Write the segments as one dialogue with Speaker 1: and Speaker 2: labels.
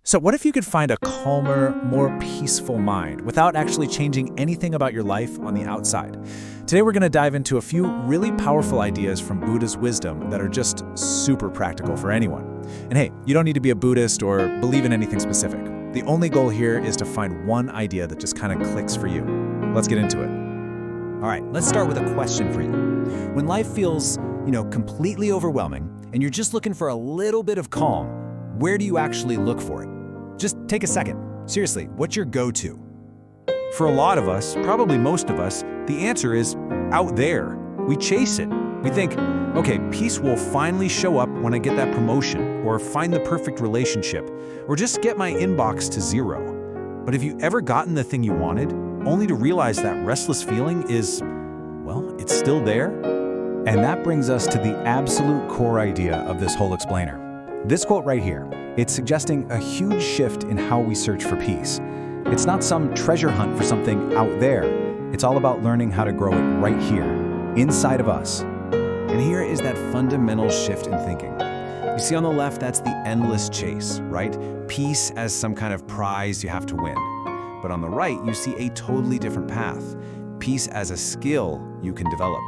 Speaker 1: So what if you could find a calmer, more peaceful mind without actually changing anything about your life on the outside? Today we're going to dive into a few really powerful ideas from Buddha's wisdom that are just super practical for anyone. And hey, you don't need to be a Buddhist or believe in anything specific. The only goal here is to find one idea that just kind of clicks for you. Let's get into it.
Speaker 2: All right, let's start with a question for you. When life feels, completely overwhelming and you're just looking for a little bit of calm, where do you actually look for it? Just take a second. Seriously, what's your go-to?
Speaker 3: For a lot of us, probably most of us, the answer is out there. We chase it. We think, okay, peace will finally show up when I get that promotion, or find the perfect relationship, or just get my inbox to zero. But have you ever gotten the thing you wanted, only to realize that restless feeling is, well, it's still there?
Speaker 2: And that brings us to the absolute core idea of this whole explainer. This quote right here, it's suggesting a huge shift in how we search for peace. It's not some treasure hunt for something out there. It's all about learning how to grow it right here, inside of us. And here is that fundamental shift in thinking. You see on the left, that's the endless chase, right? Peace as some kind of prize you have to win. But on the right, you see a totally different path. Peace as a skill you can develop.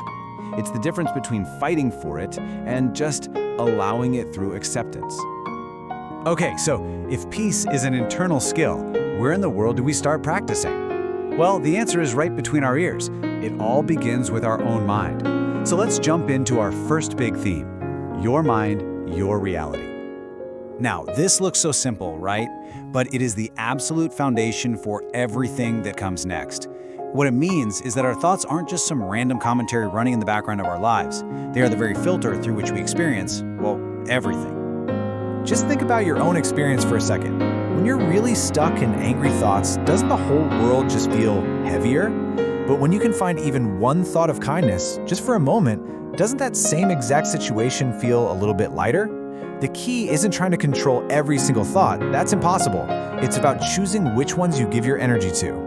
Speaker 2: It's the difference between fighting for it and just allowing it through acceptance.
Speaker 1: Okay, so if peace is an internal skill, where in the world do we start practicing? Well, the answer is right between our ears. It all begins with our own mind. So let's jump into our first big theme: your mind, your reality. Now, this looks so simple, right? But it is the absolute foundation for everything that comes next. What it means is that our thoughts aren't just some random commentary running in the background of our lives. They are the very filter through which we experience, well, everything. Just think about your own experience for a second. When you're really stuck in angry thoughts, doesn't the whole world just feel heavier? But when you can find even one thought of kindness, just for a moment, doesn't that same exact situation feel a little bit lighter? The key isn't trying to control every single thought. That's impossible. It's about choosing which ones you give your energy to.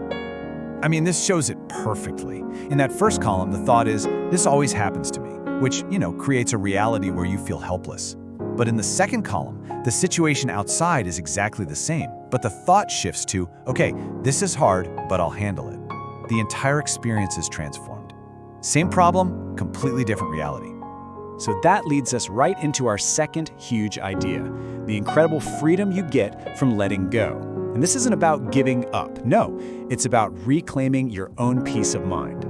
Speaker 1: I mean, this shows it perfectly. In that first column, the thought is, this always happens to me, which, creates a reality where you feel helpless. But in the second column, the situation outside is exactly the same, but the thought shifts to, okay, this is hard, but I'll handle it. The entire experience is transformed. Same problem, completely different reality. So that leads us right into our second huge idea, the incredible freedom you get from letting go. And this isn't about giving up. No, it's about reclaiming your own peace of mind.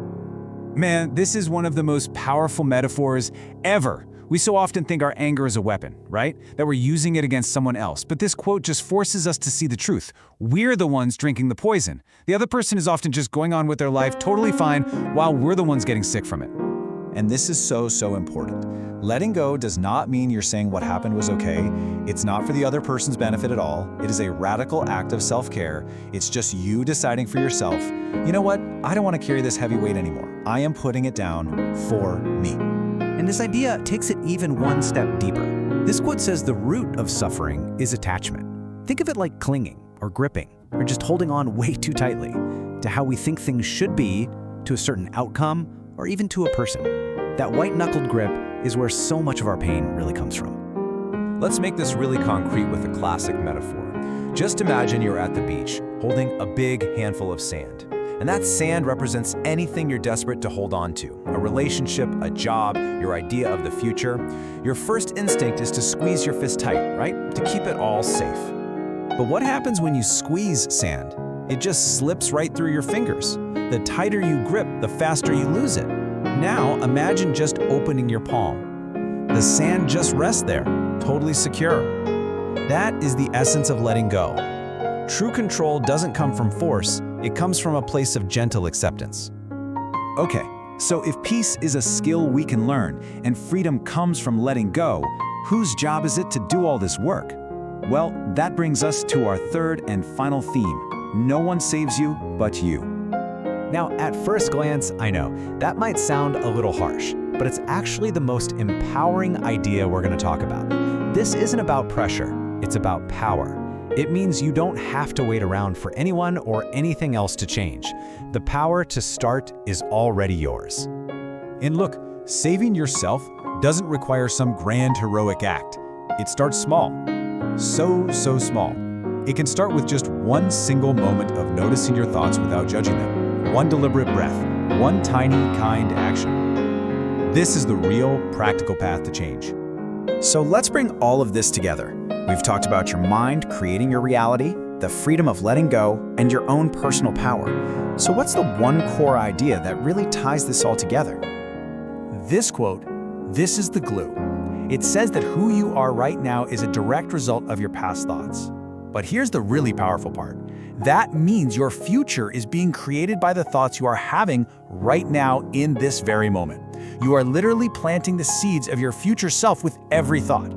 Speaker 1: Man, this is one of the most powerful metaphors ever. We so often think our anger is a weapon, right? That we're using it against someone else. But this quote just forces us to see the truth. We're the ones drinking the poison. The other person is often just going on with their life totally fine while we're the ones getting sick from it. And this is so important. Letting go does not mean you're saying what happened was okay. It's not for the other person's benefit at all. It is a radical act of self-care. It's just you deciding for yourself, you know what? I don't want to carry this heavy weight anymore. I am putting it down for me.
Speaker 2: And this idea takes it even one step deeper. This quote says the root of suffering is attachment. Think of it like clinging or gripping or just holding on way too tightly to how we think things should be, to a certain outcome, or even to a person. That white-knuckled grip is where so much of our pain really comes from.
Speaker 3: Let's make this really concrete with a classic metaphor. Just imagine you're at the beach, holding a big handful of sand. And that sand represents anything you're desperate to hold on to. A relationship, a job, your idea of the future. Your first instinct is to squeeze your fist tight, right? To keep it all safe. But what happens when you squeeze sand? It just slips right through your fingers. The tighter you grip, the faster you lose it. Now, imagine just opening your palm. The sand just rests there, totally secure. That is the essence of letting go. True control doesn't come from force, it comes from a place of gentle acceptance. Okay, so if peace is a skill we can learn, and freedom comes from letting go, whose job is it to do all this work? Well, that brings us to our third and final theme. No one saves you but you. Now, at first glance, I know, that might sound a little harsh, but it's actually the most empowering idea we're going to talk about. This isn't about pressure, it's about power. It means you don't have to wait around for anyone or anything else to change. The power to start is already yours. And look, saving yourself doesn't require some grand heroic act. It starts small. So small.
Speaker 2: It can start with just one single moment of noticing your thoughts without judging them. One deliberate breath, one tiny, kind action. This is the real, practical path to change.
Speaker 1: So let's bring all of this together. We've talked about your mind creating your reality, the freedom of letting go, and your own personal power. So what's the one core idea that really ties this all together?
Speaker 2: This quote, "This is the glue." It says that who you are right now is a direct result of your past thoughts. But here's the really powerful part. That means your future is being created by the thoughts you are having right now in this very moment. You are literally planting the seeds of your future self with every thought.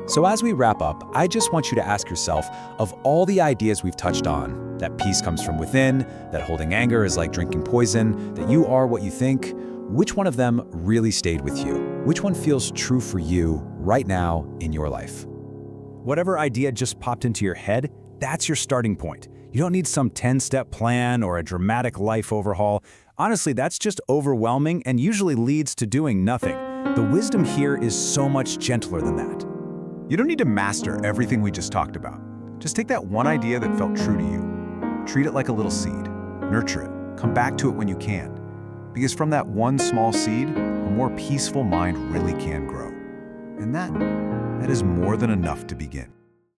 Speaker 2: So as we wrap up, I just want you to ask yourself, of all the ideas we've touched on, that peace comes from within, that holding anger is like drinking poison, that you are what you think, which one of them really stayed with you? Which one feels true for you right now in your life? Whatever idea just popped into your head, that's your starting point. You don't need some 10-step plan or a dramatic life overhaul. Honestly, that's just overwhelming and usually leads to doing nothing. The wisdom here is so much gentler than that.
Speaker 1: You don't need to master everything we just talked about. Just take that one idea that felt true to you. Treat it like a little seed. Nurture it. Come back to it when you can. Because from that one small seed, a more peaceful mind really can grow. And that is more than enough to begin.